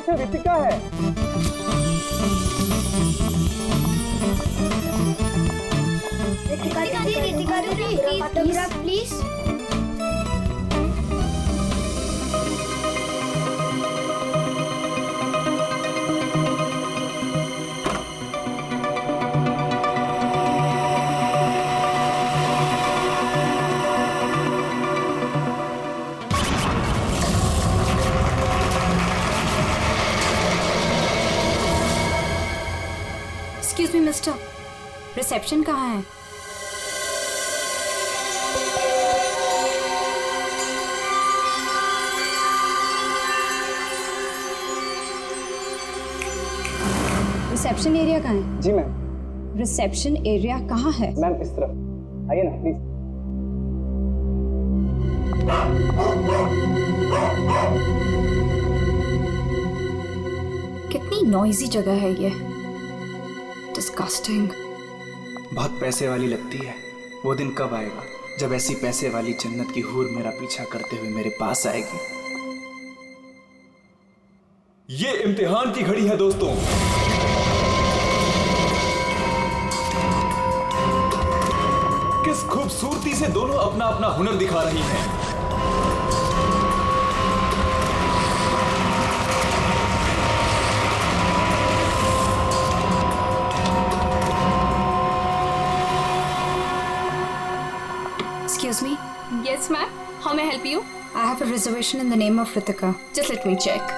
से रितिका है। रितिका दीदी autograph please. Excuse me mister, reception कहाँ है? रिसेप्शन एरिया कहाँ है? जी मैम। रिसेप्शन एरिया कहाँ है? मैम इस तरफ आइए ना प्लीज। कितनी नॉइजी जगह है ये, डिस्गस्टिंग। बहुत पैसे वाली लगती है। वो दिन कब आएगा जब ऐसी पैसे वाली जन्नत की हूर मेरा पीछा करते हुए मेरे पास आएगी। ये इम्तिहान की घड़ी है दोस्तों। किस खूबसूरती से दोनों अपना अपना हुनर दिखा रही हैं। Excuse me, Yes, ma'am. How may I help you? I have a reservation in the name of Ritika. Just let me check.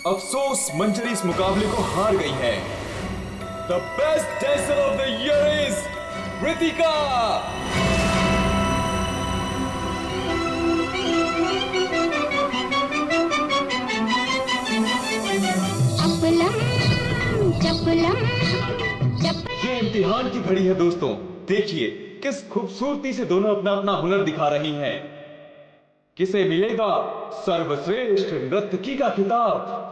अफसोस मंजरी इस मुकाबले को हार गई है। The best dancer of the year is Ritika. ये इम्तिहान की घड़ी है दोस्तों। देखिए किस खूबसूरती से दोनों अपना अपना हुनर दिखा रही हैं। किसे मिलेगा सर्वश्रेष्ठ नर्तकी का खिताब?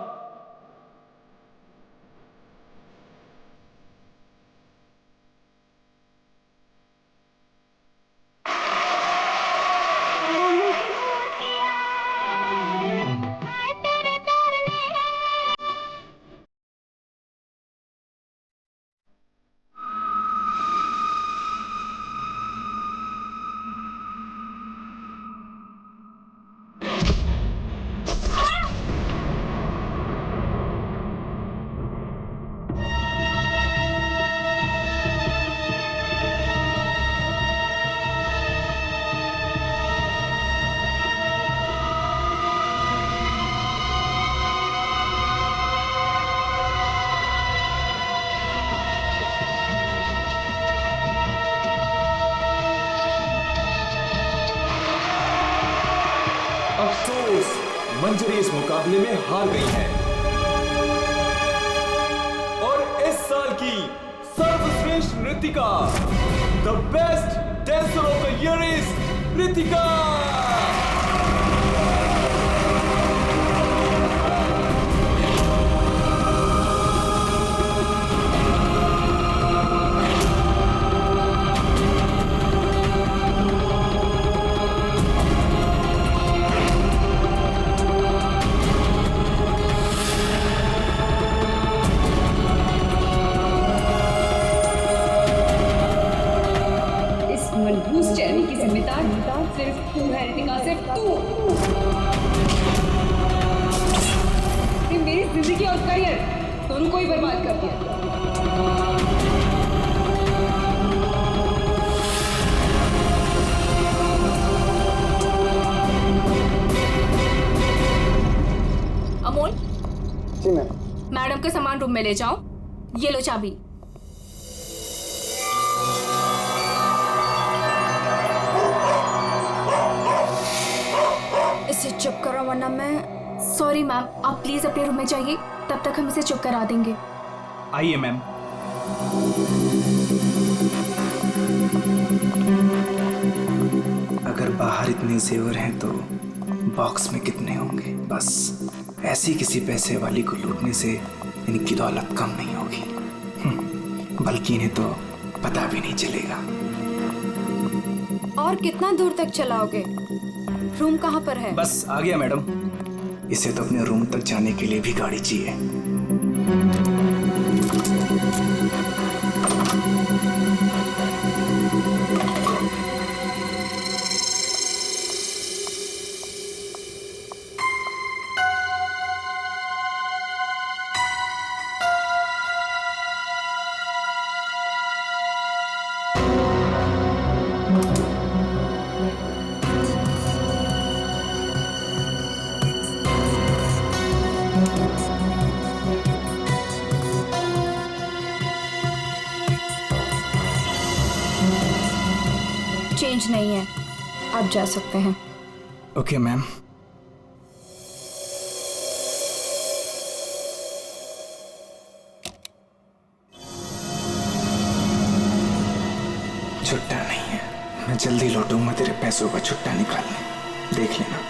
अफसोस मंजरी इस मुकाबले में हार गई है और इस साल की सर्वश्रेष्ठ नृत्यिका the best dancer of the year is Ritika. मनहूस चेहरे की जिम्मेदार सिर्फ तू है रितिका, सिर्फ तू। ने मेरी जिंदगी और करियर दोनों को ही बर्बाद कर दिया। अमोल, जी मैम। मैडम के सामान रूम में ले जाओ। ये लो चाबी। इसे चुप करो वरना मैं। सॉरी मैम, आप प्लीज अपने रूम में जाइए, तब तक हम इसे चुप करा देंगे। आइए मैम। अगर बाहर इतने जेवर हैं तो बॉक्स में कितने होंगे। बस ऐसी किसी पैसे वाली को लूटने से इनकी दौलत कम नहीं होगी, बल्कि इन्हें तो पता भी नहीं चलेगा। और कितना दूर तक चलाओगे? रूम कहाँ पर है? बस आ गया मैडम। इसे तो अपने रूम तक जाने के लिए भी गाड़ी चाहिए। चेंज नहीं है, आप जा सकते हैं। Okay ma'am. छुट्टा नहीं है, मैं जल्दी लौटूंगा तेरे पैसों का छुट्टा निकालने, देख लेना।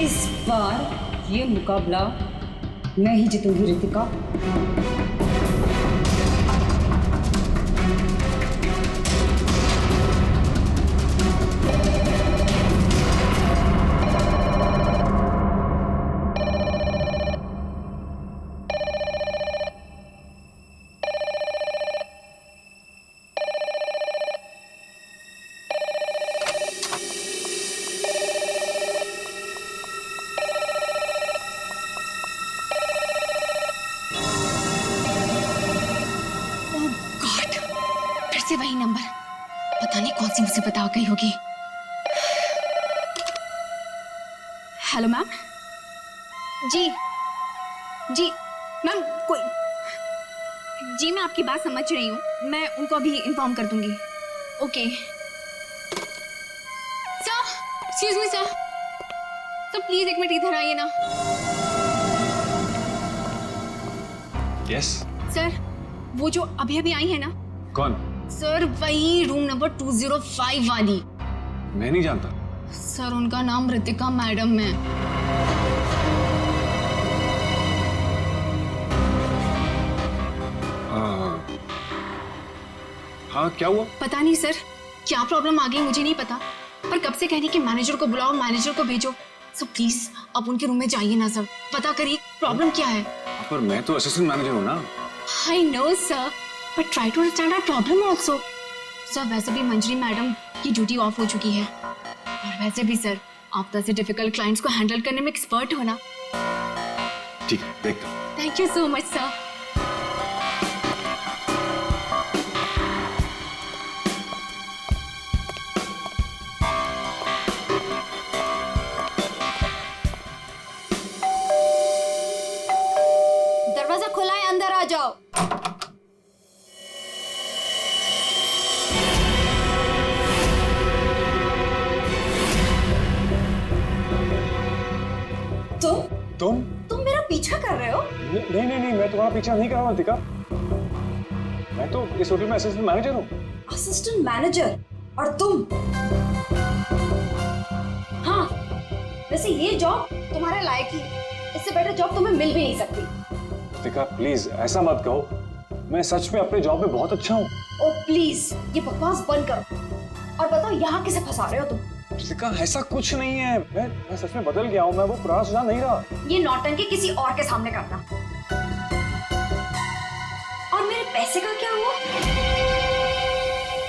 इस बार ये मुकाबला मैं ही जीतूंगी रितिका। से वही नंबर, पता नहीं कौन सी मुसीबत आ गई होगी। Hello ma'am. जी जी मैम, कोई जी, मैं आपकी बात समझ रही हूँ, मैं उनको अभी इन्फॉर्म कर दूंगी। Okay sir, excuse me sir, तो प्लीज एक मिनट इधर आइए ना। यस सर, वो जो अभी अभी आई है ना। कौन? सर वही रूम नंबर 205 वाली। मैं नहीं जानता सर, उनका नाम रितिका मैडम है। हाँ क्या हुआ? पता नहीं सर, क्या प्रॉब्लम आ गई मुझे नहीं पता, पर कब से कहने कि मैनेजर को बुलाओ, मैनेजर को भेजो। सर प्लीज आप उनके रूम में जाइए ना सर, पता करिए प्रॉब्लम क्या है। पर मैं तो असिस्टेंट मैनेजर हूँ ना। I know sir, but try to understand our problem also. Sir वैसे भी मंजरी मैडम की ड्यूटी ऑफ हो चुकी है, और वैसे भी सर आप तो ऐसे डिफिकल्ट क्लाइंट्स को हैंडल करने में एक्सपर्ट हो ना। ठीक है, देखता हूँ। Thank you so much sir. दरवाजा खुला है, अंदर आ जाओ। तुम मेरा पीछा कर रहे हो? नहीं, मैं तुम्हारा पीछा नहीं कर रहा हूँ रितिका। मैं तो इस होटल में असिस्टेंट मैनेजर हूँ। Assistant manager? और तुम? हाँ, वैसे ये जॉब तुम्हारे लायक ही, इससे बेटर जॉब तुम्हें मिल भी नहीं सकती। रितिका प्लीज ऐसा मत कहो, मैं सच में अपने जॉब में बहुत अच्छा हूँ। ओ प्लीज ये बकवास बंद करो और बताओ यहाँ किसे फंसा रहे हो तुम? रितिका ऐसा कुछ नहीं है, मैं सच में बदल गया हूँ, मैं वो पुराना सुजान नहीं रहा। ये नौटंकी किसी और के सामने करना। और मेरे पैसे का क्या हुआ?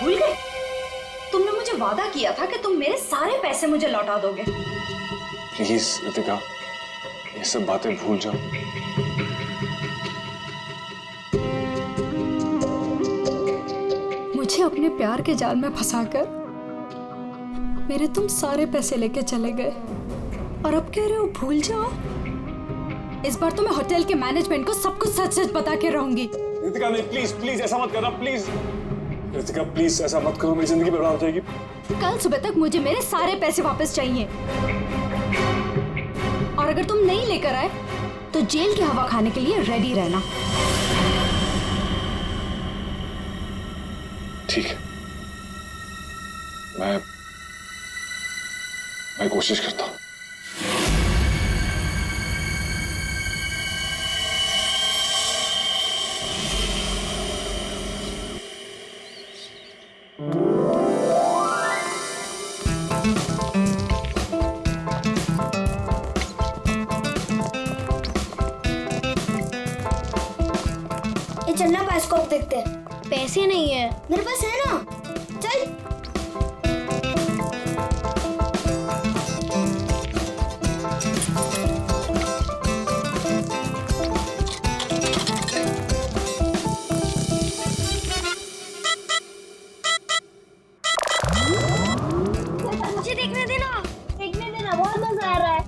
भूल गए? तुमने मुझे वादा किया था कि तुम मेरे सारे पैसे मुझे लौटा दोगे। प्लीज रितिका ये सब बातें भूल जाओ। मुझे अपने प्यार के जाल में फंसाकर मेरे तुम सारे पैसे लेके चले गए, और अब कह रहे हो भूल जाओ। इस बार तो मैं होटल के मैनेजमेंट को सब कुछ सच सच बता के रहूंगी। रितिका नहीं, प्लीज ऐसा मत करना, प्लीज रितिका प्लीज ऐसा मत करो, मेरी जिंदगी बर्बाद हो जाएगी। कल सुबह तक मुझे मेरे सारे पैसे वापस चाहिए, और अगर तुम नहीं लेकर आए तो जेल की हवा खाने के लिए रेडी रहना। ठीक है, मैं कोशिश करता हूं। ये चलना बाइस्कोप देखते हैं। पैसे नहीं है मेरे पास, है ना? चल। मुझे देखने देना, बहुत मजा आ रहा है।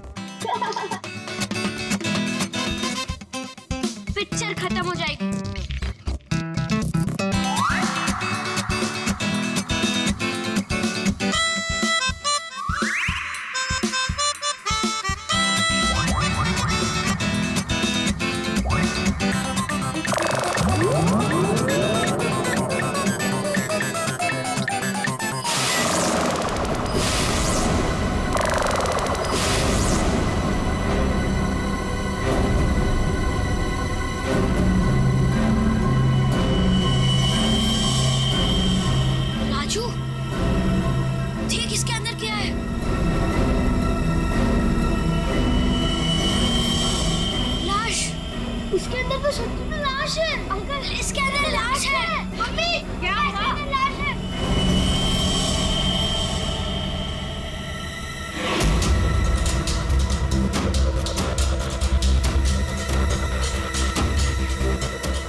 पिक्चर खत्म हो जाएगी। देख इसके अंदर क्या है। लाश। उसके अंदर तो सच में लाश है। अंकल, इसके अंदर लाश है। मम्मी, क्या है? लाश है।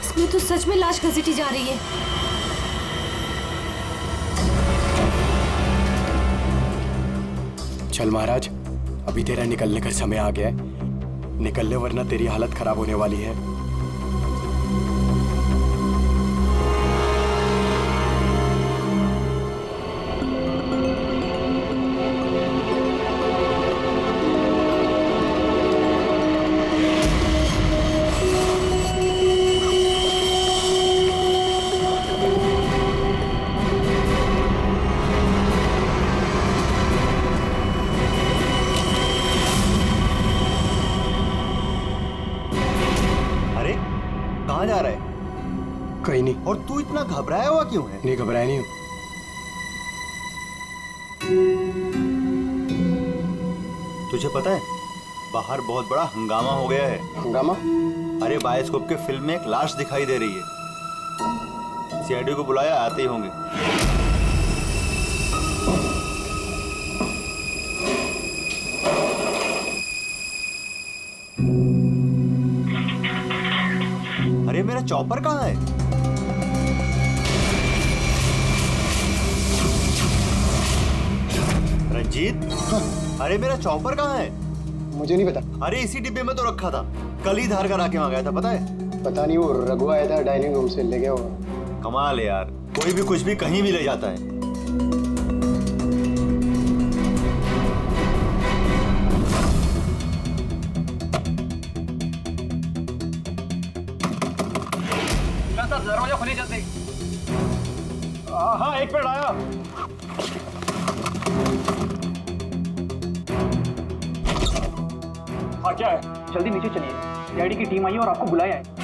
इसमें तो सच में लाश घसीटी जा रही है। चल महाराज, अभी तेरा निकलने का समय आ गया है। निकल ले वरना तेरी हालत खराब होने वाली है। कहाँ जा रहा है? कहीं नहीं। और तू इतना घबराया हुआ क्यों है? नहीं, घबराया नहीं हूँ। तुझे पता है बाहर बहुत बड़ा हंगामा हो गया है। हंगामा? अरे बायोस्कोप के फिल्म में एक लाश दिखाई दे रही है। सीआईडी को बुलाया, आते ही होंगे। अरे मेरा चॉपर कहाँ है? रंजीत, अरे मेरा चॉपर कहाँ है? मुझे नहीं पता। अरे इसी डिब्बे में तो रखा था, कल ही धार कर आके वहां गया था, पता है? पता नहीं, वो रघु आया था डाइनिंग रूम से, ले गया होगा। कमाल है यार, कोई भी कुछ भी कहीं भी ले जाता है। दरवाजा खोलिए जल्दी। हाँ, एक मिनट आया। हाँ, क्या है? जल्दी नीचे चलिए, सीआईडी की टीम आई है और आपको बुलाया है।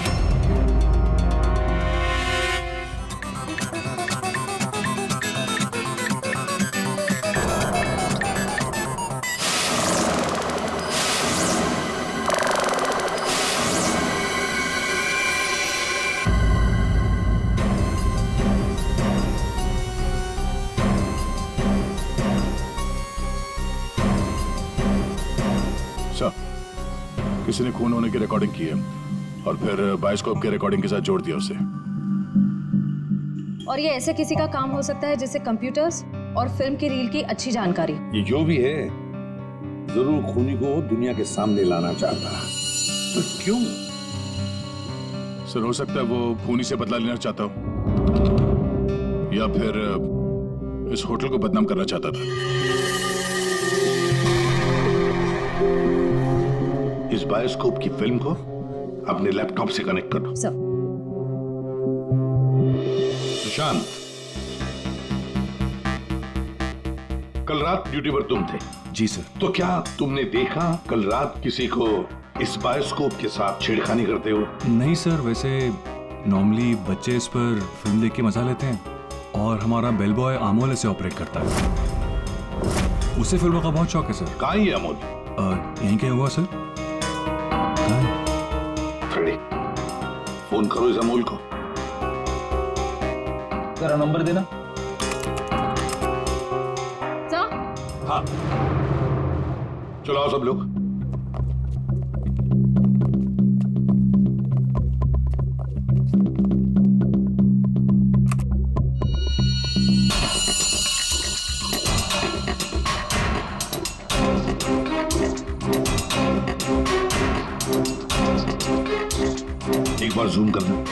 किसी ने खून होने की रिकॉर्डिंग की है और फिर बायोस्कोप के रिकॉर्डिंग के साथ जोड़ दिया उसे। और ये ऐसे किसी का काम हो सकता है जिसे कंप्यूटर्स और फिल्म की रील की अच्छी जानकारी। ये जो भी है जरूर खूनी को दुनिया के सामने लाना चाहता। तो क्यों? सर, हो सकता है वो खूनी से बदला लेना चाहता हो या फिर इस होटल को बदनाम करना चाहता था। इस बायोस्कोप की फिल्म को अपने लैपटॉप से कनेक्ट करो। सर। सुशांत, कल रात ड्यूटी पर तुम थे? जी सर। तो क्या तुमने देखा कल रात किसी को इस बायोस्कोप के साथ छेड़खानी करते हो? नहीं सर, वैसे नॉर्मली बच्चे इस पर फिल्म देख के मजा लेते हैं और हमारा बेल बॉय अमोल इसे ऑपरेट करता है। उसे फिल्मों का बहुत शौक है सर। कहाँ है अमोल? यहीं क्या हुआ सर? फ्रेडी, फोन करो इस अमोल को। जरा नंबर देना। हाँ, चलो आओ सब लोग। एक बार जूम करना।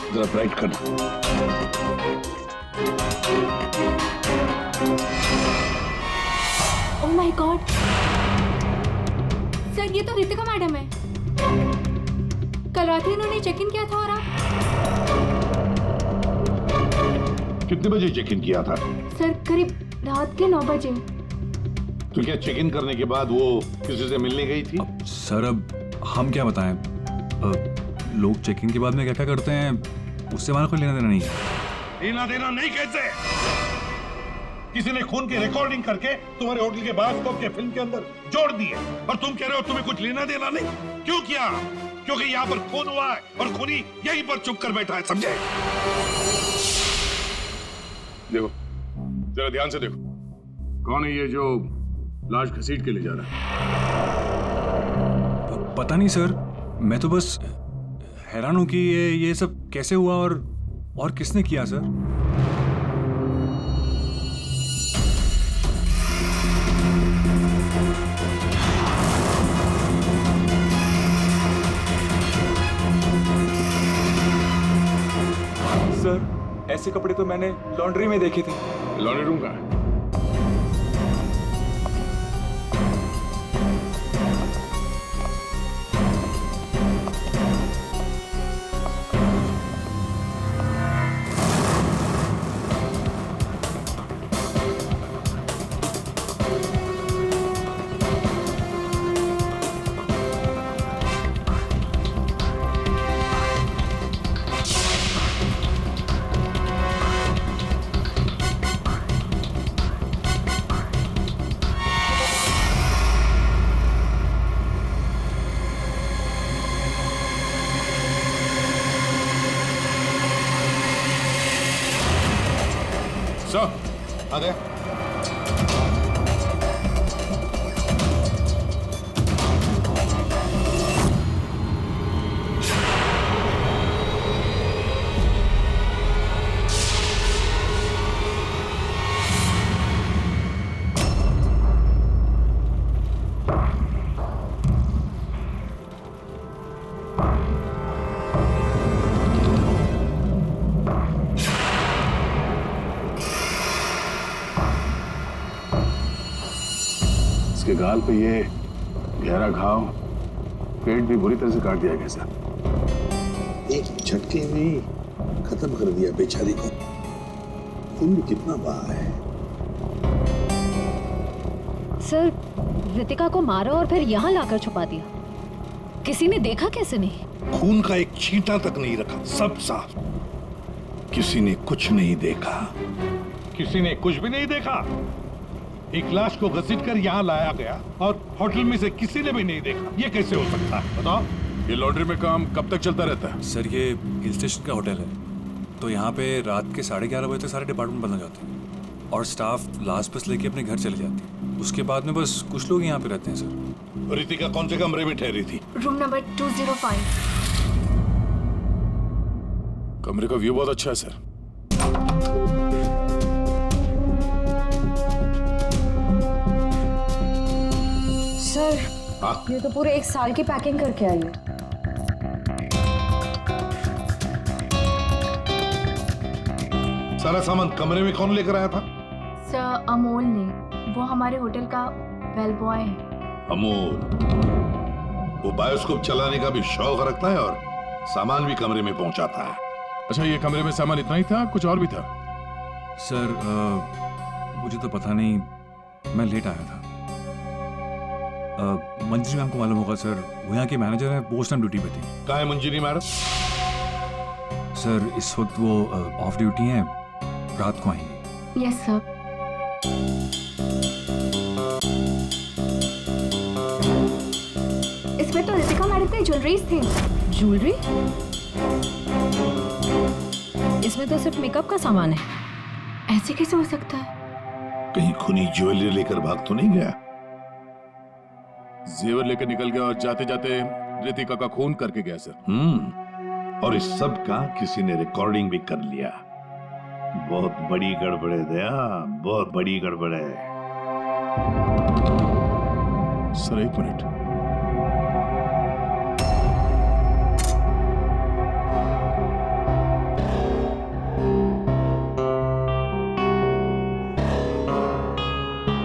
जरा ब्राइट करना। ओह माय गॉड सर, ये तो रितिका मैडम है। कल रात ही इन्होंने चेक इन किया था। और आप? कितने बजे चेक इन किया था? सर करीब रात के 9 बजे। तो क्या चेक इन करने के बाद वो किसी से मिलने गई थी? सर अब हम क्या बताएं, लोग चेकिंग के बाद में क्या क्या करते हैं उससे हमारा कोई लेना देना नहीं है। लेना देना नहीं कैसे? किसी ने खून की रिकॉर्डिंग करके तुम्हारे होटल के बायोस्कोप के फिल्म के अंदर जोड़ दिए और तुम कह रहे हो तुम्हें कुछ लेना देना नहीं? क्यों किया? क्योंकि यहाँ पर खून हुआ है और खूनी यहीं पर चुप कर बैठा है, समझे? देखो जरा ध्यान से देखो, कौन है ये जो लाश घसीट के ले जा रहा है? पता नहीं सर, मैं तो बस हैरान हूं कि ये सब कैसे हुआ और किसने किया सर। सर ऐसे कपड़े तो मैंने लॉन्ड्री में देखे थे। लॉन्ड्री रूम कहाँ है? आ गया। इसके गाल पे ये गहरा घाव, पेट भी बुरी तरह से काट दिया गया सर। एक झटके में खत्म कर दिया बेचारी को। खून भी कितना बहा है। सर रितिका को मारा और फिर यहाँ लाकर छुपा दिया। किसी ने देखा कैसे नहीं? खून का एक छींटा तक नहीं रखा, सब साफ। किसी ने कुछ नहीं देखा। किसी ने कुछ भी नहीं देखा। एक लाश को घसीट कर यहाँ लाया गया और होटल में से किसी ने भी नहीं देखा। ये कैसे हो सकता है बताओ? ये लॉन्ड्री में काम कब तक चलता रहता है? सर ये हिल स्टेशन का होटल है, तो यहाँ पे रात के 11:30 बजे तक सारे डिपार्टमेंट बंद हो जाते हैं और स्टाफ लास्ट बस लेके अपने घर चले जाते हैं। उसके बाद में बस कुछ लोग यहाँ पे रहते हैं सर। रितिका कौन से कमरे में ठहरी थी? Room number 205। कमरे का व्यू बहुत अच्छा है सर। सर ये तो पूरे 1 साल की पैकिंग करके आई है। सारा सामान कमरे में कौन लेकर आया था? सर अमोल ने, वो हमारे होटल का बेल बॉय है। अमोल वो बायोस्कोप चलाने का भी शौक रखता है और सामान भी कमरे में पहुंचाता है। अच्छा, ये कमरे में सामान इतना ही था, कुछ और भी था? सर मुझे तो पता नहीं, मैं लेट आया था। मंजरी मैम को मालूम होगा सर, वो यहाँ की मैनेजर है, पोस्ट टाइम ड्यूटी पे थी। कहाँ है मंजरी मैडम? सर इस वक्त वो ऑफ ड्यूटी हैं, रात को आएंगी। Yes sir. इसमें तो रितिका मैडम की ज्वेलरीज थी। ज्वेलरी? इसमें तो सिर्फ मेकअप का सामान है। ऐसे कैसे हो सकता है? कहीं खूनी ज्वेलरी लेकर भाग तो नहीं गया? जेवर लेकर निकल गया और जाते जाते रितिका का खून करके गया सर। और इस सब का किसी ने रिकॉर्डिंग भी कर लिया। बहुत बड़ी गड़बड़ है दया, बहुत बड़ी गड़बड़ है। सर एक minute,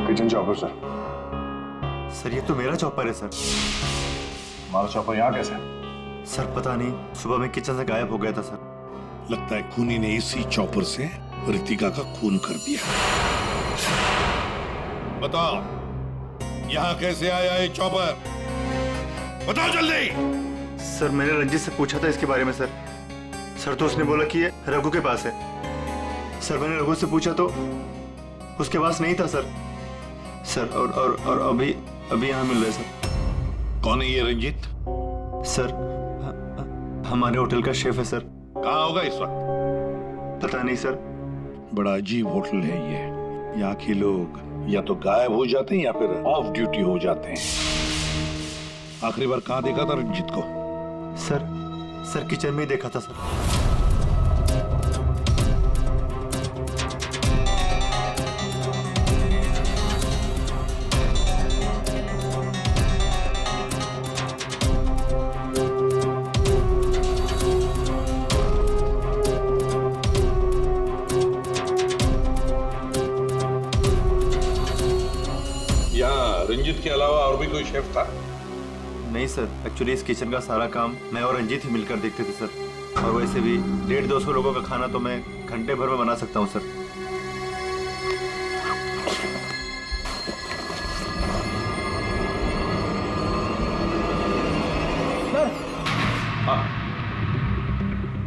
kitchen chopper sir. Sir ये तो मेरा चॉपर है सर। हमारा चॉपर यहाँ कैसे है? सर पता नहीं, सुबह में किचन से गायब हो गया था सर। लगता है खूनी ने इसी चॉपर से रितिका का खून कर दिया। बताओ यहाँ कैसे आया ये चॉपर? बताओ जल्दी। सर मैंने रंजीत से पूछा था इसके बारे में सर। सर तो उसने बोला कि ये रघु के पास है। सर मैंने रघु से पूछा तो उसके पास नहीं था सर। सर और अभी यहाँ मिल रहे सर। कौन है ये रंजीत? सर हमारे होटल का शेफ है सर। कहाँ होगा इस वक्त? पता नहीं सर। बड़ा अजीब होटल है ये। यहाँ के लोग या तो गायब हो जाते हैं या फिर ऑफ ड्यूटी हो जाते हैं। आखिरी बार कहाँ देखा था रंजीत को? सर किचन में ही देखा था सर। रंजीत के अलावा और भी कोई शेफ था? नहीं सर, एक्चुअली इस किचन का सारा काम मैं और रंजीत ही मिलकर देखते थे सर। और वैसे भी 150-200 लोगों का खाना तो मैं घंटे भर में बना सकता हूँ सर।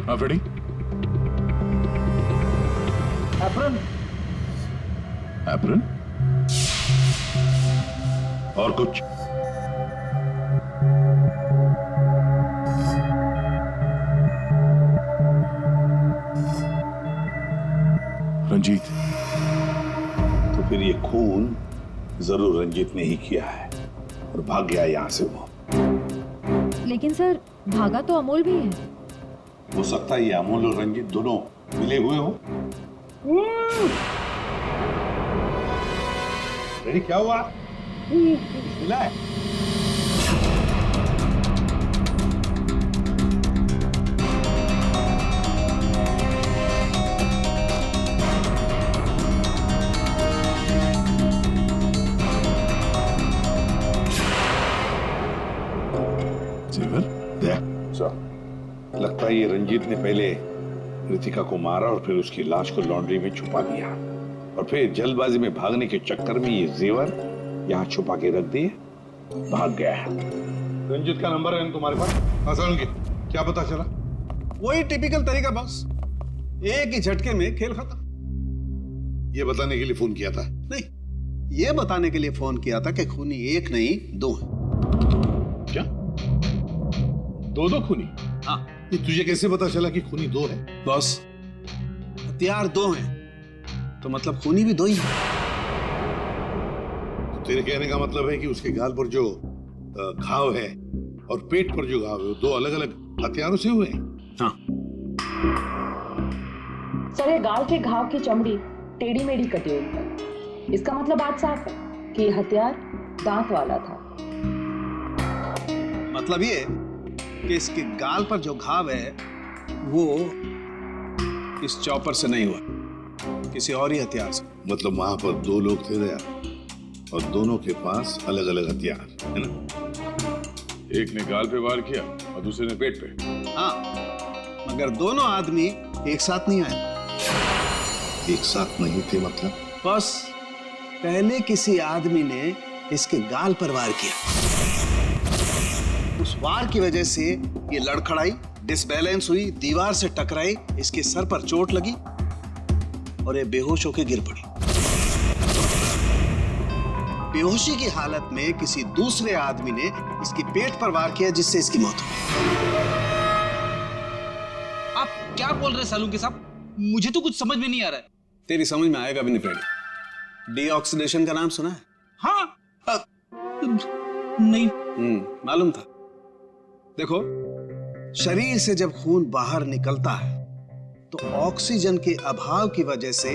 हाँ फ्रेडी। एप्रन और कुछ? रंजीत, तो फिर ये खून जरूर रंजीत ने ही किया है और भाग गया यहां से वो। लेकिन सर भागा तो अमोल भी है। हो सकता है ये अमोल और रंजीत दोनों मिले हुए हो। रेडी, क्या हुआ? मिला है? लगता है ये रंजीत ने पहले रितिका को मारा और फिर उसकी लाश को लॉन्ड्री में छुपा दिया और फिर जल्दबाजी में भागने के चक्कर में ये जेवर यहाँ छुपा के रख दिए, भाग गया है। रंजीत का नंबर है तुम्हारे पास? आसान के क्या पता चला? वही टिपिकल तरीका बॉस, एक ही झटके में खेल खत्म। ये बताने के लिए फोन किया था? नहीं, ये बताने के लिए फोन किया था कि खूनी एक नहीं दो है। क्या? दो खूनी? हाँ। ये तुझे कैसे पता चला कि खूनी दो है? बॉस, हथियार दो हैं तो मतलब खूनी भी दो ही है। तेरे कहने का मतलब है कि उसके गाल पर जो घाव है और पेट पर जो घाव है वो दो अलग अलग हथियारों से हुए हैं? हाँ। सर ये गाल के घाव की चमड़ी टेढ़ी मेढ़ी कटी हुई है। इसका मतलब बात साफ है कि हथियार दांत वाला था। मतलब ये कि इसके गाल पर जो घाव है वो इस चॉपर से नहीं हुआ, किसी और ही हथियार से। मतलब वहां पर दो लोग थे दया और दोनों के पास अलग अलग हथियार है ना? एक ने गाल पे वार किया और दूसरे ने पेट पे। हाँ, मगर दोनों आदमी एक साथ नहीं आए। एक साथ नहीं थे मतलब? बस पहले किसी आदमी ने इसके गाल पर वार किया। उस वार की वजह से ये लड़खड़ाई, डिसबैलेंस हुई, दीवार से टकराई, इसके सर पर चोट लगी और ये बेहोश होकर गिर पड़ी। बेहोशी की हालत में किसी दूसरे आदमी ने इसके पेट पर वार किया, जिससे इसकी मौत हुई। आप क्या बोल रहे हैं सालुंके साहब? मुझे तो कुछ समझ में नहीं आ रहा है। तेरी समझ में आएगा भी नहीं फ्रेंड। डीऑक्सीडेशन का नाम सुना है? हाँ। नहीं। मालूम था। देखो, शरीर से जब खून बाहर निकलता है तो ऑक्सीजन के अभाव की वजह से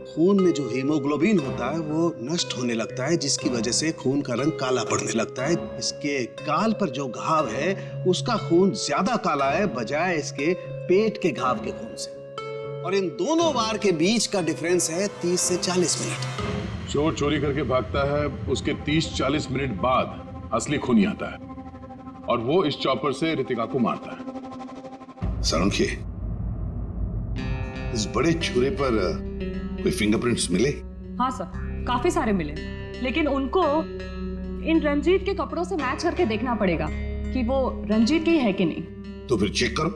खून में जो हीमोग्लोबिन होता है वो नष्ट होने लगता है, जिसकी वजह से खून का रंग काला पड़ने लगता है। इसके गाल पर जो घाव है उसका खून ज्यादा काला है बजाय इसके पेट के घाव के खून से। और इन दोनों वार के बीच का डिफरेंस है 30 से 40 मिनट। चोर चोरी करके भागता है, उसके 30-40 मिनट बाद असली खूनी आता है और वो इस चॉपर से रितिका को मारता है। सालुंके, इस बड़े छुरे पर कोई फिंगरप्रिंट्स मिले? हाँ सर, काफी सारे मिले, लेकिन उनको इन रंजीत के कपड़ों से मैच करके देखना पड़ेगा कि वो रंजीत के ही है कि नहीं। तो फिर चेक करो,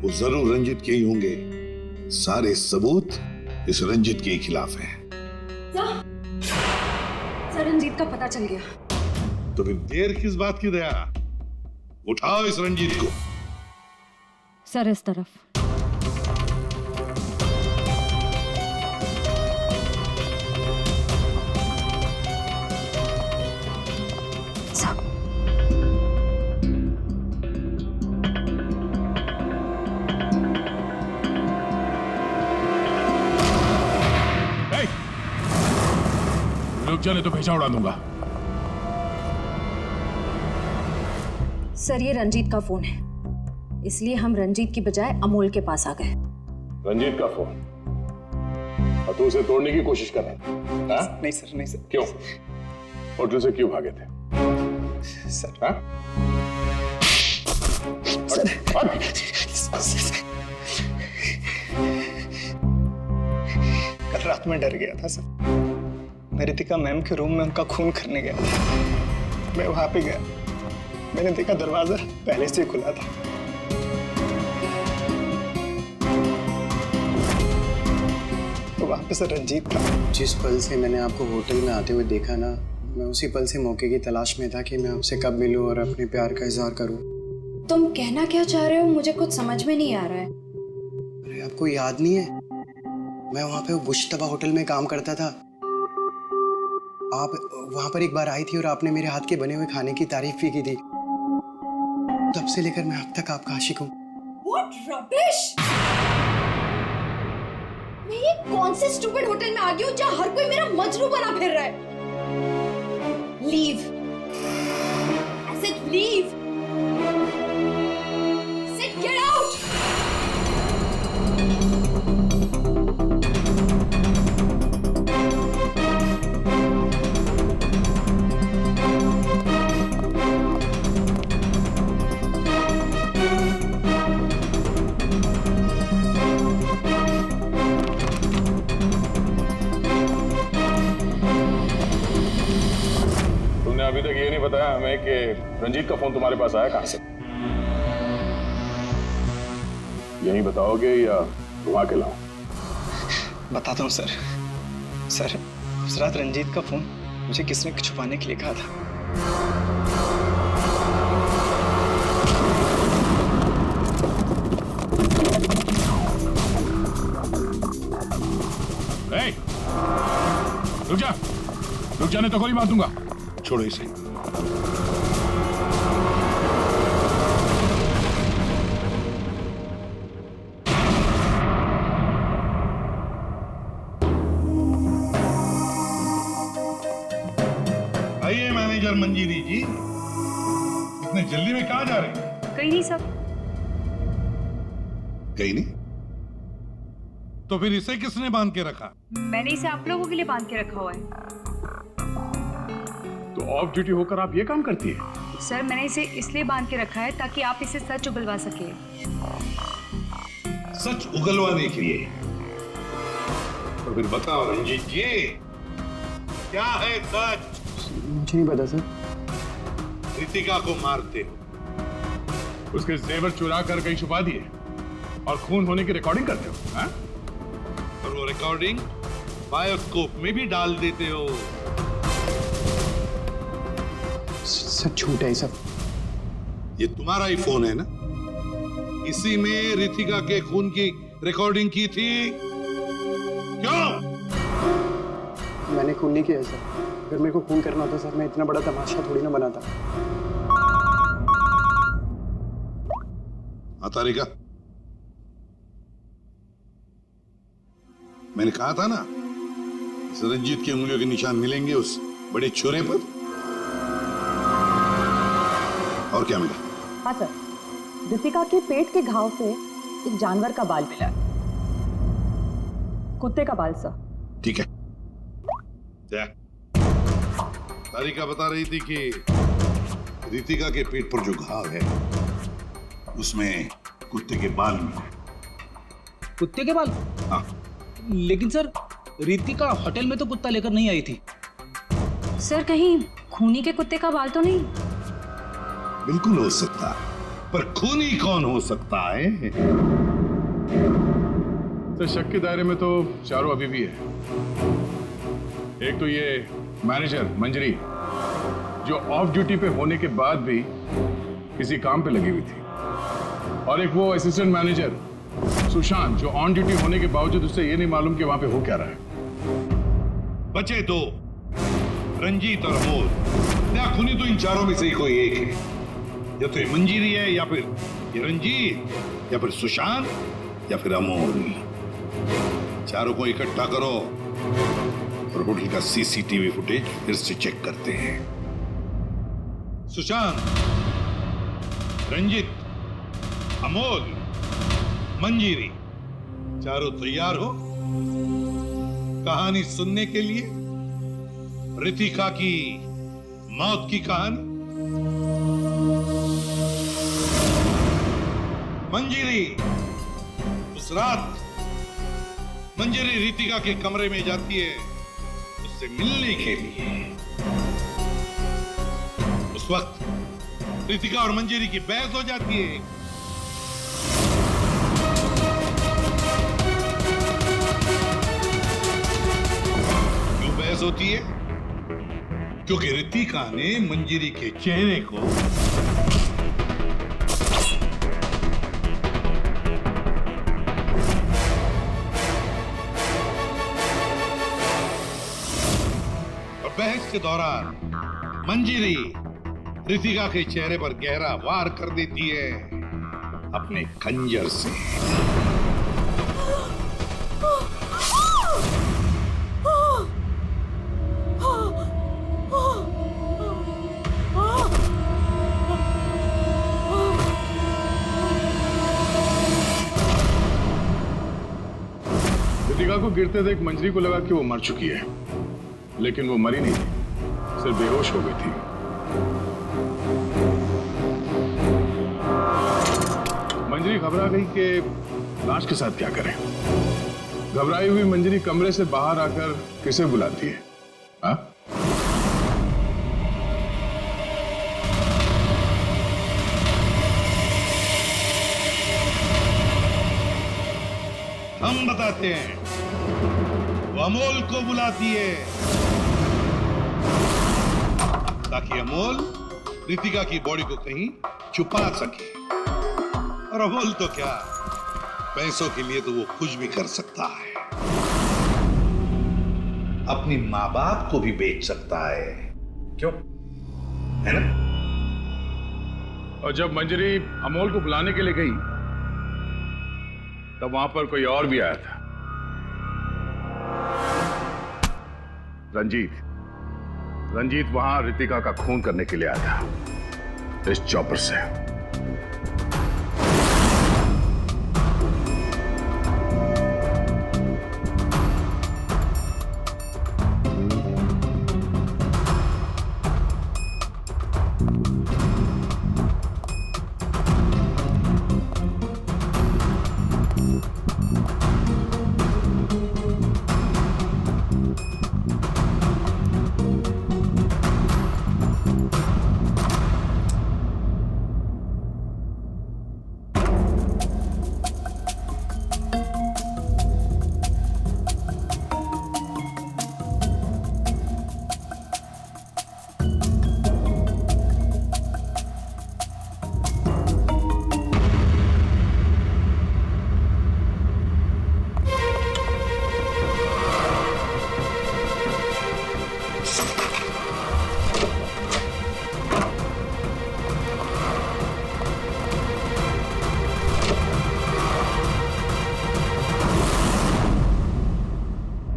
वो जरूर रंजीत के ही होंगे। सारे सबूत इस रंजीत के खिलाफ हैं। सर, रंजीत का पता चल गया। तो फिर देर किस बात की दया? उठाओ इस रंजीत को। सर, इस तरफ। रुक जाने तो भेजा उड़ा दूंगा। सर, ये रंजीत का फोन है, इसलिए हम रंजीत की बजाय अमोल के पास आ गए। रंजीत का फोन? और तू उसे तोड़ने की कोशिश कर रहा था? नहीं सर, नहीं सर। क्यों? होटल से क्यों भागे थे? सर, हाँ? कल रात में डर गया था सर। मैं रितिका मैम के रूम में उनका खून करने गया था। मैं वहां पे गया, मैंने देखा दरवाजा पहले से खुला था। तो वहां पे सर रंजीत था। जिस पल से मैंने आपको होटल में आते हुए देखा ना, मैं उसी पल से मौके की तलाश में था कि मैं आपसे कब मिलूं और अपने प्यार का इजहार करूं। तुम कहना क्या चाह रहे हो? मुझे कुछ समझ में नहीं आ रहा है। अरे, आपको याद नहीं है? मैं वहां पे बुश्तबा होटल में काम करता था। आप वहां पर एक बार आई थी और आपने मेरे हाथ के बने हुए खाने की तारीफ भी की थी। तब से लेकर मैं अब तक आपका आशिक हूँ। What rubbish! मैं ये कौन से स्टूपिड होटल में आ गई हूँ जहाँ हर कोई मेरा मजनू बना फिर रहा है? Leave. I said leave. Said get out. अभी तक ये नहीं बताया हमें कि रंजीत का फोन तुम्हारे पास आया कहां से? यही बताओगे या घुमा के लाऊं? बताता हूँ सर। सर, उस रात रंजीत का फोन मुझे किसने छुपाने के लिए कहा था। रुक जा, रुक जाने तो गोली मार दूंगा। छोड़ो इसे। आइए मैनेजर मंजीरी जी, इतने जल्दी में कहाँ जा रहे हैं? कहीं नहीं सब। कहीं नहीं? तो फिर इसे किसने बांध के रखा? मैंने इसे आप लोगों के लिए बांध के रखा हुआ है। तो ऑफ ड्यूटी होकर आप ये काम करती है? सर मैंने इसे इसलिए बांध के रखा है ताकि आप इसे सच उगलवा सके। सच उगलवाने के लिए? तो फिर बताओ रंजीत जी, क्या है सच? मुझे नहीं पता सर। रितिका को मारते हो, उसके जेवर चुरा कर कहीं छुपा दिए और खून होने की रिकॉर्डिंग करते हो, हाँ? और वो रिकॉर्डिंग बायोस्कोप में भी डाल देते हो। सच झूठ है सब। ये तुम्हारा ही फोन है ना? इसी में रितिका के खून की रिकॉर्डिंग की थी। क्यों? मैंने खून नहीं किया सर। अगर मेरे को खून करना होता सर, मैं इतना बड़ा तमाशा थोड़ी ना बनाता। तारिका, मैंने कहा था ना, इस रंजीत की उंगलियों के निशान मिलेंगे उस बड़े छुरे पर। और क्या मिला? हाँ सर, रितिका के पेट के घाव से एक जानवर का बाल मिला, कुत्ते का बाल सर। ठीक है। तारिका बता रही थी कि रितिका के पेट पर जो घाव है उसमें कुत्ते के बाल मिले। कुत्ते के बाल? हाँ। लेकिन सर, रितिका होटल में तो कुत्ता लेकर नहीं आई थी। सर कहीं खूनी के कुत्ते का बाल तो नहीं? बिल्कुल हो सकता है, पर खूनी कौन हो सकता है? तो शक के दायरे में तो चारों अभी भी है। एक तो ये मैनेजर मंजरी, जो ऑफ ड्यूटी पे होने के बाद भी किसी काम पे लगी हुई थी, और एक वो असिस्टेंट मैनेजर सुशांत, जो ऑन ड्यूटी होने के बावजूद उससे ये नहीं मालूम कि वहां पे हो क्या रहा है। बचे दो, रंजीत और अमोल। या खूनी तो इन चारों में से ही कोई एक है। या तो ये मंजीरी है, या फिर ये रंजीत, या फिर सुशांत, या फिर अमोल। चारों को इकट्ठा करो और होटल का सीसीटीवी फुटेज फिर से चेक करते हैं। सुशांत, रंजीत, अमोल, मंजीरी, चारों तैयार हो कहानी सुनने के लिए? रितिका की मौत की कहानी। मंजीरी, उस रात मंजीरी रितिका के कमरे में जाती है उससे मिलने के लिए। उस वक्त रितिका और मंजीरी की बहस हो जाती है। क्यों बहस होती है? क्योंकि रितिका ने मंजीरी के चेहरे को बहस के दौरान मंजीरी रितिका के चेहरे पर गहरा वार कर देती है अपने खंजर से। रितिका को गिरते देख मंजरी को लगा कि वो मर चुकी है, लेकिन वो मरी नहीं थी, सिर्फ बेहोश हो गई थी। मंजरी घबरा गई कि लाश के साथ क्या करें। घबराई हुई मंजरी कमरे से बाहर आकर किसे बुलाती है? हाँ? हम बताते हैं। वो अमोल को बुलाती है ताकि अमोल रितिका की बॉडी को कहीं छुपा सके। और अमोल तो क्या, पैसों के लिए तो वो कुछ भी कर सकता है। अपनी माँ बाप को भी बेच सकता है। क्यों? है ना? और जब मंजरी अमोल को बुलाने के लिए गई तब वहां पर कोई और भी आया था। रंजीत वहां रितिका का खून करने के लिए आया था इस चॉपर से।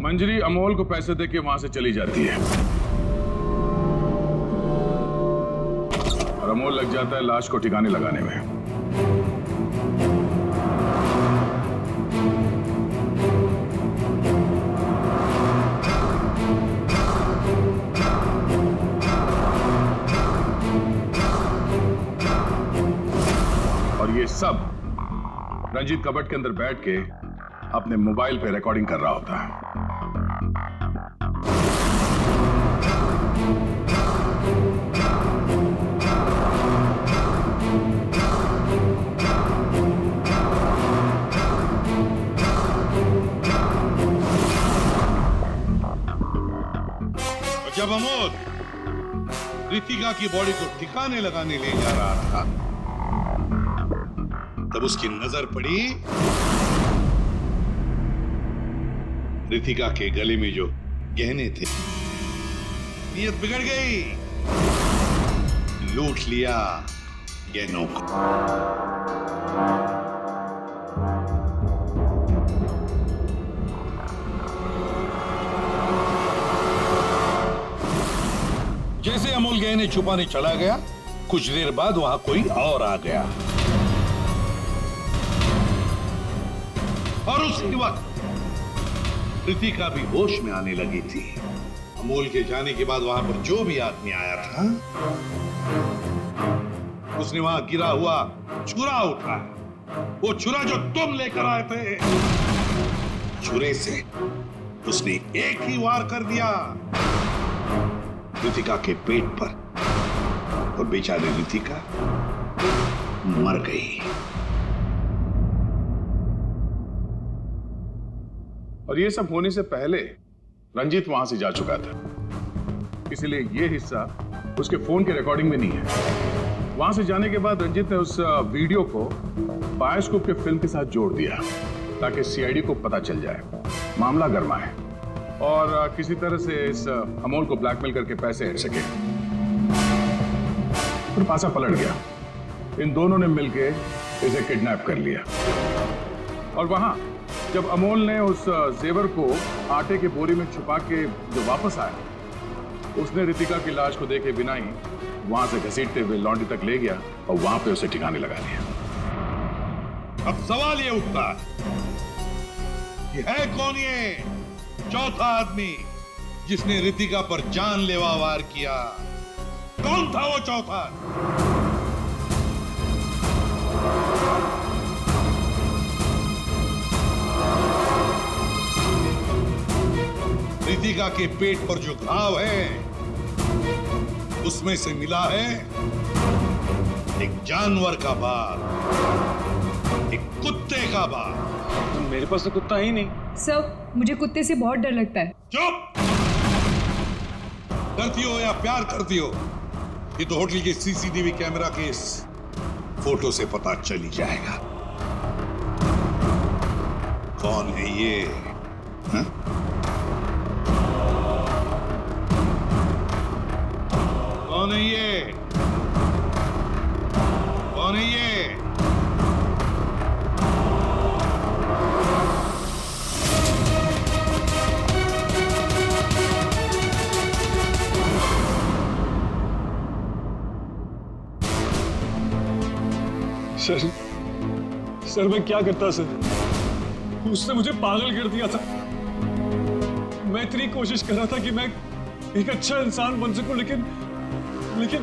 मंजरी अमोल को पैसे देके वहां से चली जाती है और अमोल लग जाता है लाश को ठिकाने लगाने में। और ये सब रंजीत कबट के अंदर बैठ के अपने मोबाइल पे रिकॉर्डिंग कर रहा होता है। जब अमोल रितिका की बॉडी को ठिकाने लगाने ले जा रहा था, तब उसकी नजर पड़ी रितिका के गले में जो गहने थे। नीयत बिगड़ गई, लूट लिया गहनों को। जैसे अमोल गहने छुपाने चला गया, कुछ देर बाद वहां कोई और आ गया और उसी वक्त रितिका भी होश में आने लगी थी। अमोल के जाने के बाद वहां पर जो भी आदमी आया था, उसने वहां गिरा हुआ छुरा उठाया। वो छुरा जो तुम लेकर आए थे, छुरे से उसने एक ही वार कर दिया रितिका के पेट पर और बेचारी रितिका मर गई। और ये सब होने से पहले रंजीत वहां से जा चुका था, इसलिए ये हिस्सा उसके फोन के रिकॉर्डिंग में नहीं है। वहां से जाने के बाद रंजीत ने उस वीडियो को बायोस्कोप के फिल्म के साथ जोड़ दिया ताकि सीआईडी को पता चल जाए, मामला गर्मा है और किसी तरह से इस अमोल को ब्लैकमेल करके पैसे हट सके। फिर पासा पलट गया, इन दोनों ने मिलके इसे किडनैप कर लिया और वहां जब अमोल ने उस जेवर को आटे के बोरी में छुपा के जो वापस आया, उसने रितिका की लाश को देखे बिना ही वहां से घसीटते हुए लॉन्ड्री तक ले गया और वहां पे उसे ठिकाने लगा दिया। अब सवाल ये उठता कि है कौन ये चौथा आदमी जिसने रितिका पर जानलेवा वार किया? कौन था वो चौथा? रितिका के पेट पर जो घाव है, उसमें से मिला है एक जानवर का बाल, एक कुत्ते का बाल। तो मेरे पास तो कुत्ता ही नहीं। सर, मुझे कुत्ते से बहुत डर लगता है। चुप! डरती हो या प्यार करती हो, ये तो होटल के सीसीटीवी कैमरा के इस फोटो से पता चल ही जाएगा कौन है ये। हा? कौन है ये? कौन है ये? सर मैं क्या करता सर? उसने मुझे पागल कर दिया था। मैं इतनी कोशिश कर रहा था कि मैं एक अच्छा इंसान बन सकूं, लेकिन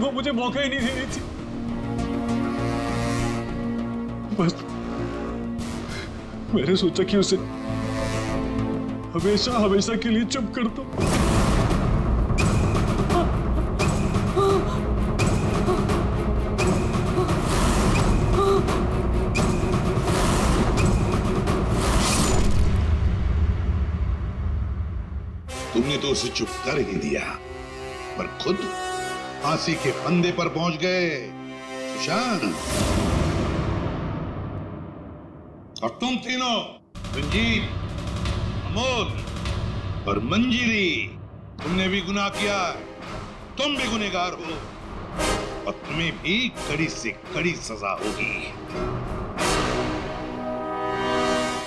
वो मुझे मौका ही नहीं दे रही थी। बस मैंने सोचा कि उसे हमेशा हमेशा के लिए चुप कर दो। तुमने तो उसे चुप कर ही दिया, पर खुद फांसी के फंदे पर पहुंच गए सुशांत। और तुम तीनों, रंजीत, अमोल और मंजिरी, तुमने भी गुनाह किया। तुम भी गुनहगार हो और तुम्हें भी कड़ी से कड़ी सजा होगी।